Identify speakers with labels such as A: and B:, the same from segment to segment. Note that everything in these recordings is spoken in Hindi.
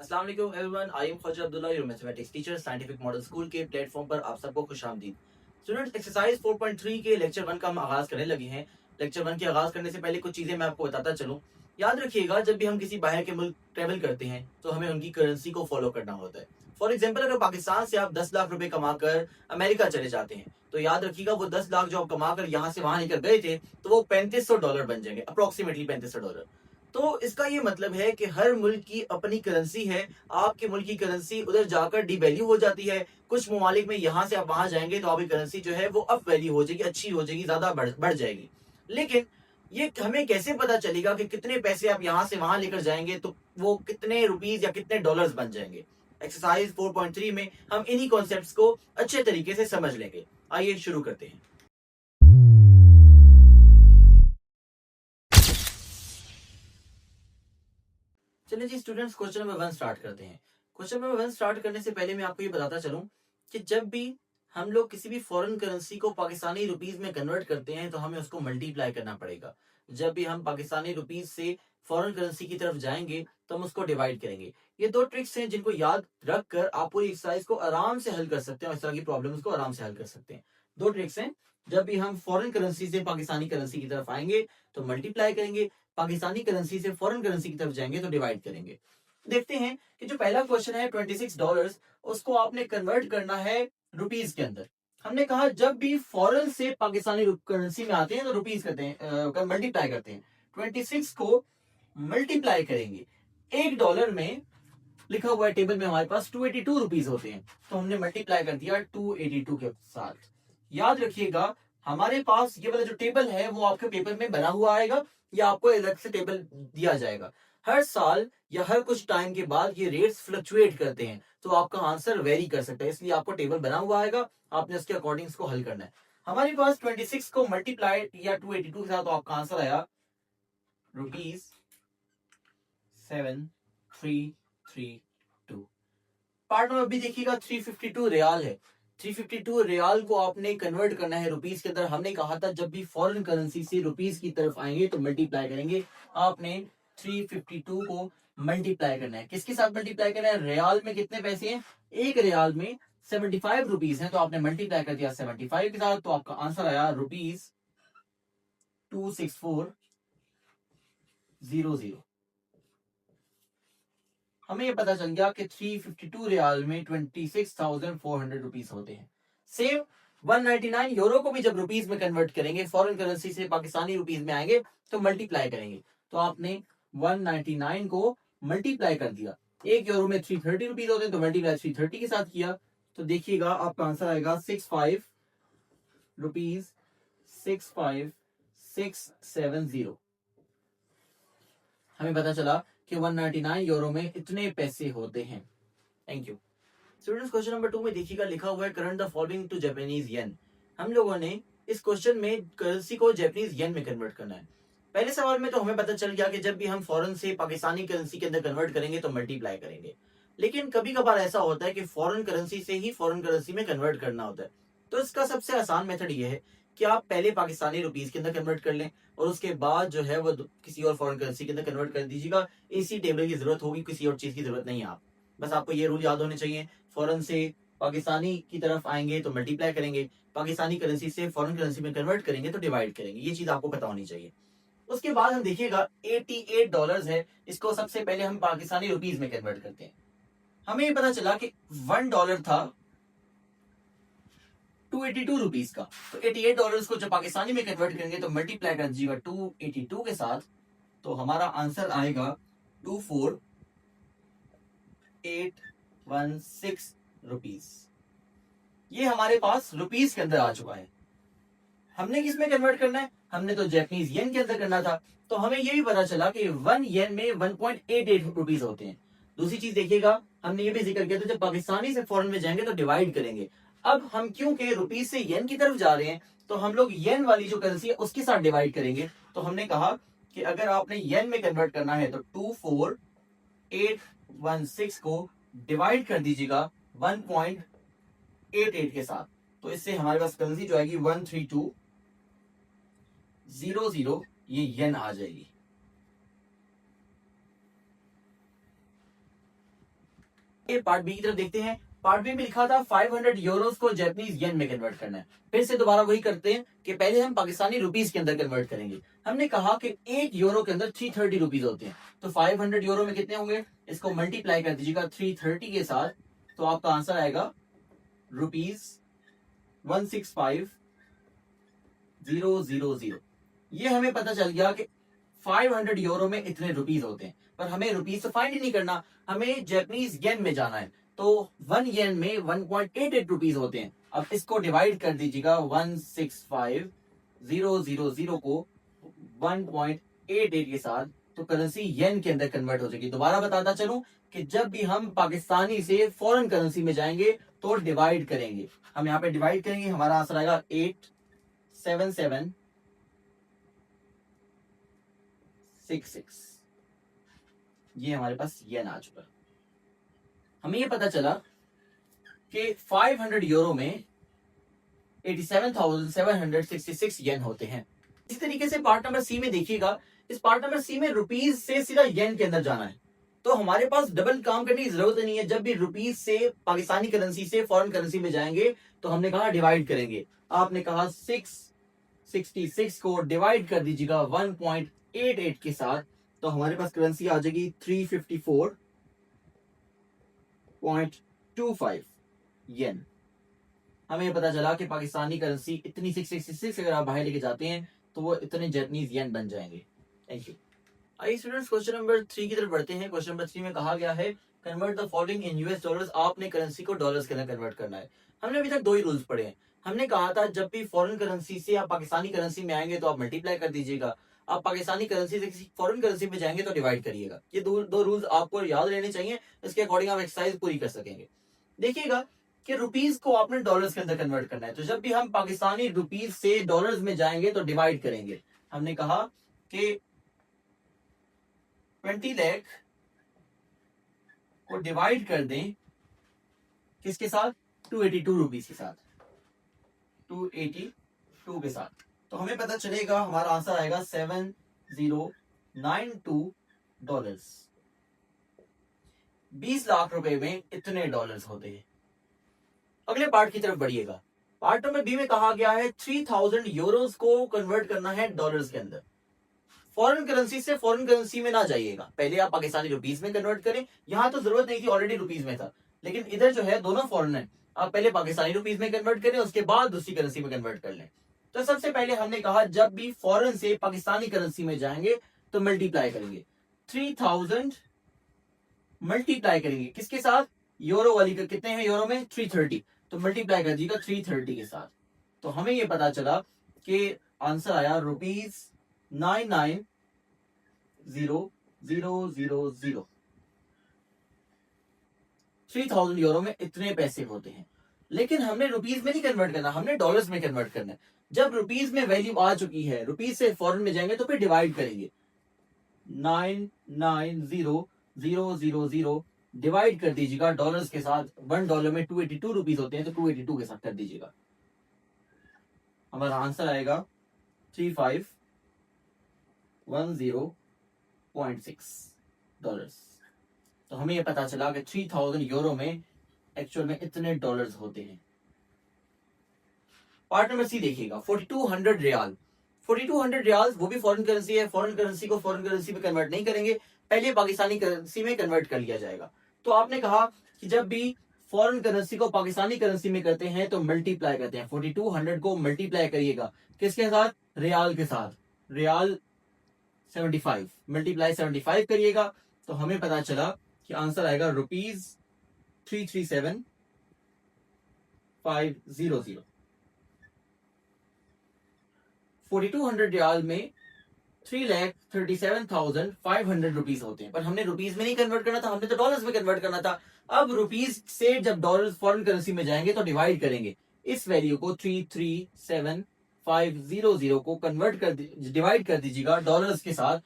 A: अस्सलाम वालेकुम everyone, I am Khwaja Abdullah, your mathematics teacher, scientific model school के प्लेटफॉर्म पर आप सबको खुशामदीद। स्टूडेंट्स, एक्सरसाइज 4.3 के लेक्चर 1 का हम आगाज करने लगे हैं। लेक्चर 1 के आगाज करने से पहले कुछ चीजें मैं आपको बताता चलूं। याद रखिएगा, जब भी हम किसी बाहर के मुल्क ट्रेवल करते हैं तो हमें उनकी करेंसी को फॉलो करना होता है। फॉर एग्जाम्पल, अगर पाकिस्तान से आप 10 लाख रुपए कमाकर अमेरिका चले जाते हैं तो याद रखिएगा वो 10 लाख जो आप कमाकर यहाँ से वहां लेकर गए थे तो वो $3500 बन जाएंगे, अप्रोक्सीमेटली $3500। तो इसका ये मतलब है कि हर मुल्क की अपनी करेंसी है। आपके मुल्क की करेंसी उधर जाकर डिवैल्यू हो जाती है। कुछ ममालिक में यहाँ से आप वहां जाएंगे तो आपकी करेंसी जो है वो अप वैल्यू हो जाएगी, अच्छी हो जाएगी, ज्यादा बढ़ जाएगी। लेकिन ये हमें कैसे पता चलेगा कि कितने पैसे आप यहाँ से वहां लेकर जाएंगे तो वो कितने रुपीज या कितने डॉलर्स बन जाएंगे। एक्सरसाइज 4.3 में हम इन्हीं कॉन्सेप्ट्स को अच्छे तरीके से समझ लेंगे। आइए शुरू करते हैं। चलिए जी स्टूडेंट्स, क्वेश्चन नंबर 1 स्टार्ट करते हैं। क्वेश्चन नंबर 1 स्टार्ट करने से पहले मैं आपको ये बताता चलूं कि जब भी हम लोग किसी भी फॉरेन करेंसी को पाकिस्तानी रुपीस में कन्वर्ट करते हैं तो हमें उसको मल्टीप्लाई करना पड़ेगा। जब भी हम पाकिस्तानी रुपीस से फॉरेन करेंसी की तरफ जाएंगे तो हम उसको डिवाइड करेंगे। ये दो ट्रिक्स हैं जिनको याद रखकर आप पूरी एक्सरसाइज को आराम से हल कर सकते हैं और इस तरह की प्रॉब्लम्स को आराम से हल कर सकते हैं। दो ट्रिक्स हैं। जब भी हम फॉरेन करेंसी से पाकिस्तानी करेंसी की तरफ आएंगे तो मल्टीप्लाई करेंगे, पाकिस्तानी करेंसी से फॉरेन करेंसी की तरफ जाएंगे तो डिवाइड करेंगे। देखते हैं कि जो पहला क्वेश्चन है $26, उसको आपने कन्वर्ट करना है रुपीज के अंदर। हमने कहा जब भी फॉरेन से पाकिस्तानी करेंसी में आते हैं तो रुपीज करते हैं, मल्टीप्लाई करते हैं। 26 को मल्टीप्लाई करेंगे $1 में। लिखा हुआ है टेबल में हमारे पास 282 रुपीज होते हैं, तो हमने मल्टीप्लाई कर दिया 282 के साथ। याद रखिएगा, हमारे पास ये वाला जो टेबल है वो आपके पेपर में बना हुआ आएगा या आपको अलग से टेबल दिया जाएगा। हर साल या हर कुछ टाइम के बाद ये रेट्स फ्लक्चुएट करते हैं, तो आपका आंसर वेरी कर सकता है, इसलिए आपको टेबल बना हुआ आएगा, आपने उसके अकॉर्डिंग इसको हल करना है। हमारे पास 26 को मल्टीप्लाई या 282 के साथ, तो आपका आंसर आया ₹7332। पार्ट नंबर बी देखिएगा, 352 रियाल है। 352 रियाल को आपने कन्वर्ट करना है रुपीस के अंदर। हमने कहा था जब भी फॉरेन करेंसी से रुपीस की तरफ आएंगे तो मल्टीप्लाई करेंगे। आपने 352 को मल्टीप्लाई करना है, किसके साथ मल्टीप्लाई करना है? रियाल में कितने पैसे हैं? एक रियाल में 75 रुपीज है, तो आपने मल्टीप्लाई कर दिया 75 के साथ, तो आपका आंसर आया ₹26400। हमें ये पता चल गया कि 352 रियाल में 26,400 रुपीज होते हैं। सेम 199 यूरो को भी जब रुपीज में कन्वर्ट करेंगे, फॉरेन करेंसी से पाकिस्तानी रुपीज में आएंगे तो मल्टीप्लाई करेंगे। तो आपने 199 को मल्टीप्लाई कर दिया। एक यूरो में 330 रुपीज होते हैं, तो मल्टीप्लाई 330 के साथ किया, तो देखिएगा आपका आंसर आएगा 65 रुपीज 65670। हमें पता चला कि 199 यूरो में इतने पैसे होते हैं। Thank you students. Question number 2 में देखिएगा, लिखा हुआ है current the following to Japanese yen. हम लोगों ने इस क्वेश्चन में करेंसी को जापानीज येन में कन्वर्ट करना है। पहले सवाल में तो हमें पता चल गया कि जब भी हम फॉरेन से पाकिस्तानी करेंसी के अंदर कन्वर्ट करेंगे तो मल्टीप्लाई करेंगे। लेकिन कभी कभार ऐसा होता है कि फॉरेन करेंसी से ही फॉरेन करेंसी में कन्वर्ट करना होता है। तो इसका सबसे आसान मेथड ये है कि आप पहले पाकिस्तानी रुपीज के अंदर कन्वर्ट कर लें और उसके बाद जो है वो किसी और फॉरेन करेंसी के अंदर कन्वर्ट कर दीजिएगा। इसी टेबल की जरूरत होगी, किसी और चीज की जरूरत नहीं है। आप बस आपको ये रूल याद होने चाहिए। फॉरेन से पाकिस्तानी की तरफ आएंगे तो मल्टीप्लाई करेंगे, पाकिस्तानी करेंसी से फॉरेन करेंसी में कन्वर्ट करेंगे तो डिवाइड करेंगे। ये चीज आपको पता होनी चाहिए। उसके बाद हम देखिएगा $88 है, इसको सबसे पहले हम पाकिस्तानी रुपीज में कन्वर्ट करते हैं। हमें ये पता चला कि $1 था 282 रुपीज का, तो $88 को जब पाकिस्तानी में कन्वर्ट करेंगे तो मल्टीप्लाई कर दीजिएगा 282 के साथ, तो हमारा आंसर आएगा 24816 रुपीज। ये हमारे पास रुपीज के अंदर आ चुका है। हमने किस में कन्वर्ट करना है? हमने तो जापानीज येन के अंदर करना था। तो हमें ये भी पता चला कि 1 येन में 1.88 रुपीज होते हैं। दूसरी चीज देखिएगा, हमने ये भी जिक्र किया था जब पाकिस्तानी से फॉरेन में जाएंगे तो डिवाइड करेंगे। अब हम क्योंकि रुपीज से येन की तरफ जा रहे हैं तो हम लोग येन वाली जो करेंसी है उसके साथ डिवाइड करेंगे। तो हमने कहा कि अगर आपने येन में कन्वर्ट करना है तो 24816 को डिवाइड कर दीजिएगा 1.88 के साथ, तो इससे हमारे पास करेंसी जो आएगी 13200, ये येन आ जाएगी। ये पार्ट बी की तरफ देखते हैं। पार्ट बी में लिखा था 500 यूरोस को जापानीज येन में कन्वर्ट करना है। फिर से दोबारा वही करते हैं कि पहले हम पाकिस्तानी रुपीस के अंदर कन्वर्ट करेंगे। हमने कहा कि 1 यूरो के अंदर 330 रुपीज होते हैं, तो 500 यूरो में कितने होंगे, इसको मल्टीप्लाई कर दीजिएगा 330 के साथ, तो आपका आंसर आएगा रुपीज 165000। ये हमें पता चल गया कि 500 यूरो में इतने रुपीज होते हैं, पर हमें रुपीज से फाइंड ही नहीं करना, हमें जापानीज येन में जाना है। तो 1 येन में 1.88 रुपीज होते हैं। अब इसको डिवाइड कर दीजिएगा 165000 को 1.88 के साथ, तो करेंसी येन के अंदर कन्वर्ट हो जाएगी। दोबारा बताता चलूं कि जब भी हम पाकिस्तानी से फॉरेन करेंसी में जाएंगे तो डिवाइड करेंगे। हम यहाँ पे डिवाइड करेंगे, हमारा आंसर आएगा 87766। ये हमारे पास येन आ चुका। हमें ये पता चला कि 500 यूरो में 87,766 येन होते हैं। इसी तरीके से पार्ट नंबर सी में देखिएगा, इस पार्ट नंबर सी में रुपीज से सीधा येन के अंदर जाना है, तो हमारे पास डबल काम करने की जरूरत नहीं है। जब भी रुपीज से पाकिस्तानी करेंसी से फॉरेन करेंसी में जाएंगे तो हमने कहा डिवाइड करेंगे। आपने कहा 666 को डिवाइड कर दीजिएगा 1.88 के साथ, तो हमारे पास करेंसी आ जाएगी 354.25 येन। हमें पता चला कि पाकिस्तानी करेंसी इतनी 666 अगर आप बाहर लेके जाते हैं तो वो इतने जापानीज येन बन जाएंगे। Thank you. आइए स्टूडेंट्स, क्वेश्चन नंबर 3 की तरफ बढ़ते हैं। क्वेश्चन नंबर 3 में कहा गया है convert the following in US dollars. आपने करेंसी को डॉलर्स के अंदर कन्वर्ट करना है। हमने अभी तक 2 ही रूल्स पढ़े हैं। हमने कहा था जब भी फॉरेन करेंसी से आप पाकिस्तानी करेंसी में आएंगे तो आप मल्टीप्लाई कर दीजिएगा, आप पाकिस्तानी करेंसी से किसी फॉरेन करेंसी में जाएंगे तो डिवाइड करिएगा। ये दो रूल्स आपको याद रहने चाहिए, इसके अकॉर्डिंग आप एक्सरसाइज पूरी कर सकेंगे। देखिएगा कि रुपीज को आपने डॉलर्स के अंदर कन्वर्ट करना है, तो जब भी हम पाकिस्तानी रुपीज से डॉलर्स में जाएंगे तो डिवाइड करेंगे। हमने कहा कि 20 लाख को डिवाइड कर दें किसके साथ, 282 रुपीज के साथ, 282 के साथ, तो हमें पता चलेगा हमारा आंसर आएगा 7092 डॉलर्स। 20 लाख रुपए में इतने डॉलर्स होते हैं। अगले पार्ट की तरफ बढ़िएगा। पार्ट नंबर बी में कहा गया है 3000 यूरोस को कन्वर्ट करना है डॉलर्स के अंदर। फॉरेन करेंसी से फॉरेन करेंसी में ना जाइएगा, पहले आप पाकिस्तानी रुपीस में कन्वर्ट करें। यहां तो जरूरत नहीं थी, ऑलरेडी रुपीस में था, लेकिन इधर जो है दोनों फॉरेन है। आप पहले पाकिस्तानी रुपीस में कन्वर्ट करें, उसके बाद दूसरी करेंसी में कन्वर्ट कर लें। तो सबसे पहले हमने कहा जब भी फॉरेन से पाकिस्तानी करेंसी में जाएंगे तो मल्टीप्लाई करेंगे। 3000 मल्टीप्लाई करेंगे किसके साथ, यूरो वाली का कितने हैं यूरो में 330, तो मल्टीप्लाई कर दीजिएगा 330 के साथ। तो हमें ये पता चला कि आंसर आया रुपीज 990000। 3000 यूरो में इतने पैसे होते हैं, लेकिन हमने रुपीज में नहीं कन्वर्ट करना, हमने डॉलर्स में कन्वर्ट करना है। जब रुपीज में वैल्यू आ चुकी है, रुपीज से फॉरेन में जाएंगे तो फिर डिवाइड करेंगे। 990000 डिवाइड कर दीजिएगा डॉलर्स के साथ। 1 डॉलर में 282 रुपीज होते हैं, तो 282 के साथ कर दीजिएगा। हमारा आंसर आएगा 3510.6 डॉलर्स। तो हमें यह पता चला कि 3000 यूरो में एक्चुअल में इतने डॉलर्स होते हैं। पार्ट नंबर सी देखिएगा, 4200 रियाल। 4200 रियाल वो भी फॉरेन करेंसी है। फॉरेन करेंसी को फॉरेन करेंसी में कन्वर्ट नहीं करेंगे, पहले पाकिस्तानी करेंसी में कन्वर्ट कर लिया जाएगा। तो आपने कहा कि जब भी फॉरेन करेंसी को पाकिस्तानी करेंसी में करते हैं तो मल्टीप्लाई करते हैं। 4200 को मल्टीप्लाई करिएगा किसके साथ, रियाल के साथ। रियाल 75 मल्टीप्लाई 75 करिएगा, तो हमें पता चला कि आंसर आएगा रुपीज 337500। 4200 रियाल में 3,37,500 रुपीज होते हैं, पर हमने रुपीज में नहीं कन्वर्ट करना था, हमने तो डॉलर्स में कन्वर्ट करना था। अब रुपीज से जब डॉलर्स फॉरेन करेंसी में जाएंगे तो डिवाइड करेंगे। इस वैल्यू को 337,500 को कन्वर्ट कर डिवाइड कर दीजिएगा डॉलर्स के साथ।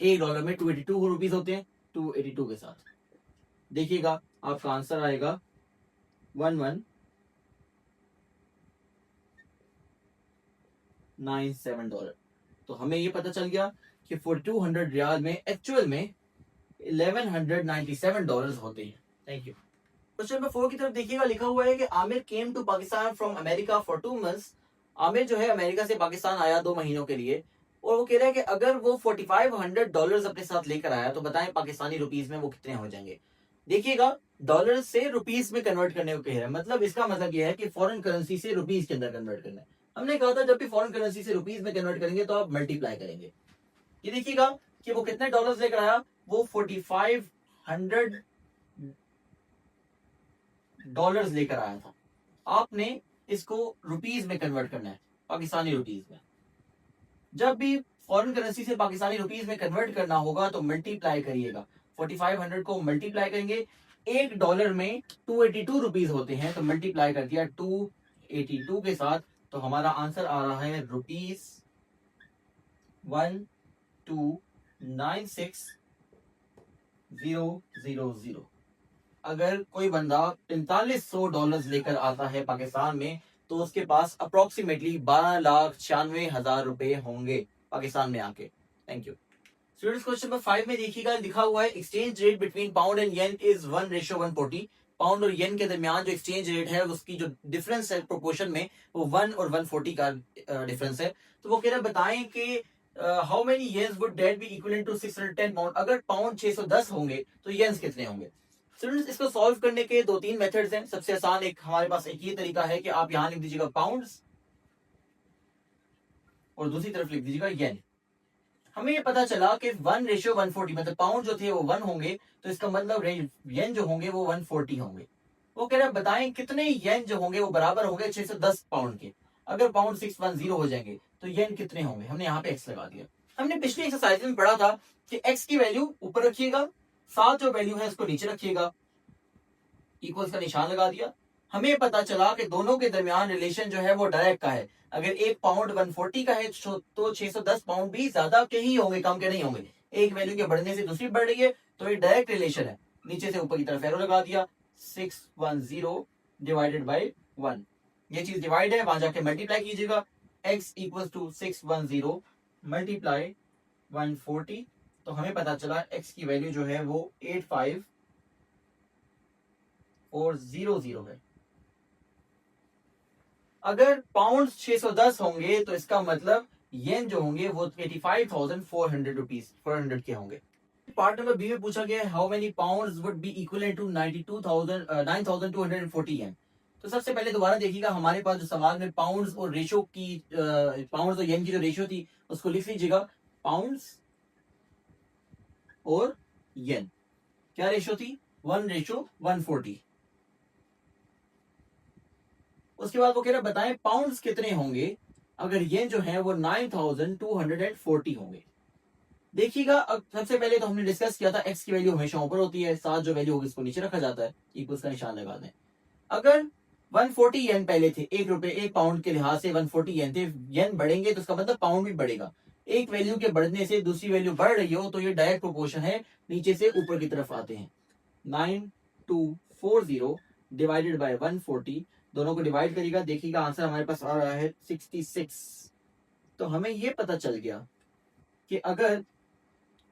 A: 1 डॉलर में 282 रुपीज होते हैं, 282 के साथ देखिएगा आपका आंसर आएगा 1197 डॉलर। तो हमें ये पता चल गया कि 4200 रियाल में एक्चुअल में 1197 डॉलर्स होते हैं। Thank you. क्वेश्चन नंबर 4 की तरफ देखिएगा, लिखा हुआ है कि Aamir came to Pakistan from America for 2 months. Aamir जो है अमेरिका से पाकिस्तान आया 2 महीनों के लिए, और वो कह रहा है कि अगर वो $4500 अपने साथ लेकर आया तो बताएं पाकिस्तानी रुपीस में वो कितने हो जाएंगे। देखिएगा, डॉलर से रुपीस में कन्वर्ट करने को कह रहा है, मतलब इसका मतलब यह है कि फॉरेन करेंसी से रुपीस के अंदर कन्वर्ट करना है। हमने कहा था जब भी फॉरेन करेंसी से रुपीस में कन्वर्ट करेंगे तो आप मल्टीप्लाई करेंगे। ये देखिएगा कि वो कितने डॉलर्स लेकर आया, वो $4500 लेकर आया था। आपने इसको रुपीस में कन्वर्ट करना है, पाकिस्तानी रुपीस में। जब भी फॉरेन करेंसी से पाकिस्तानी रुपीस में कन्वर्ट करना होगा तो मल्टीप्लाई करिएगा। 4500 को मल्टीप्लाई करेंगे, $1 में 282 रुपीस होते हैं, तो मल्टीप्लाई कर दिया 282 के साथ, तो हमारा आंसर आ रहा है ₹1296000। अगर कोई बंदा $4500 लेकर आता है पाकिस्तान में तो उसके पास अप्रोक्सीमेटली 12,96,000 रुपए होंगे पाकिस्तान में आके। Thank you students. Question number 5 में देखिएगा, लिखा हुआ है exchange rate between pound and yen is 1:140। Pound और येन के दरमियान जो एक्सचेंज रेट है उसकी जो डिफरेंस है प्रोपोर्शन में, वो 1 और 140 का डिफरेंस है। तो वो कह रहा है बताएं कि how many yens would that be equivalent to 610 pound. अगर पाउंड 610 होंगे तो येन्स कितने होंगे। स्टूडेंट्स, इसको सॉल्व करने के 2-3 मेथड्स हैं। सबसे आसान एक हमारे पास एक ये तरीका है कि आप यहां लिख दीजिएगा पाउंड्स और दूसरी तरफ लिख दीजिएगा येन। हमें ये पता चला कि 1:140, मतलब पाउंड जो थे वो 1 होंगे, तो इसका मतलब येन जो होंगे वो 140 होंगे। वो कह रहा है बताएं कितने येन जो होंगे वो बराबर होंगे 610 पाउंड के। अगर पाउंड 610 हो जाएंगे तो येन कितने होंगे। हमने यहाँ पे एक्स लगा दिया। हमने पिछली एक्सरसाइज में पढ़ा था कि एक्स की वैल्यू ऊपर रखिएगा, साथ जो वैल्यू है उसको नीचे रखिएगा, इक्वल्स का निशान लगा दिया। हमें पता चला कि दोनों के दरमियान रिलेशन जो है वो डायरेक्ट का है। अगर एक पाउंड 140 का है तो 610 पाउंड भी ज्यादा के ही होंगे, कम के नहीं होंगे। एक वैल्यू के बढ़ने से दूसरी बढ़ रही है तो ये डायरेक्ट रिलेशन है। नीचे से ऊपर की तरफ एरो लगा दिया, 610 डिवाइडेड बाई 1। ये चीज डिवाइड है, वहां जाके मल्टीप्लाई कीजिएगा। x इक्वल्स टू 610 मल्टीप्लाई 140, तो हमें पता चला x की वैल्यू जो है वो 85400 है। अगर पाउंड 610 होंगे तो इसका मतलब येन जो होंगे वो 85,400 रुपीज 400 के होंगे। पार्ट नंबर बी में पूछा गया है how many pounds would be equivalent to 92,240 yen. तो सबसे पहले दोबारा देखिएगा, हमारे पास जो सवाल में पाउंड्स और रेशो की पाउंड्स और येन की जो रेशो थी उसको लिख लीजिएगा। पाउंड्स और येन क्या रेशो थी, 1:140। उसके बाद वो कह रहा बताएं पाउंड्स कितने होंगे अगर येन जो है वो 9240 होंगे। देखिएगा, अब सबसे पहले तो हमने डिस्कस किया था एक्स की वैल्यू हमेशा ऊपर होती है, साथ जो वैल्यू होगी उसको नीचे रखा जाता है, इक्वल्स का निशान लगा दें। अगर 140 येन पहले थे, एक पाउंड के लिहाज से 140 येन थे, येन बढ़ेंगे तो उसका मतलब पाउंड भी बढ़ेगा। एक वैल्यू के बढ़ने से दूसरी वैल्यू बढ़ रही हो तो ये डायरेक्ट प्रोपोर्शन है, नीचे से ऊपर की तरफ आते हैं। 9240 डिवाइडेड बाय 140, दोनों को डिवाइड करिएगा, देखिएगा आंसर हमारे पास आ रहा है 66। तो हमें ये पता चल गया कि अगर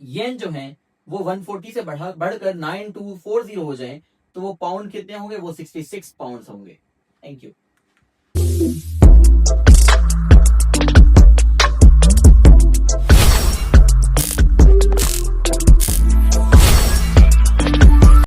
A: येन जो है वो 140 से बढ़कर 9240 हो जाए तो वो पाउंड कितने होंगे, वो 66 पाउंड होंगे। Thank you.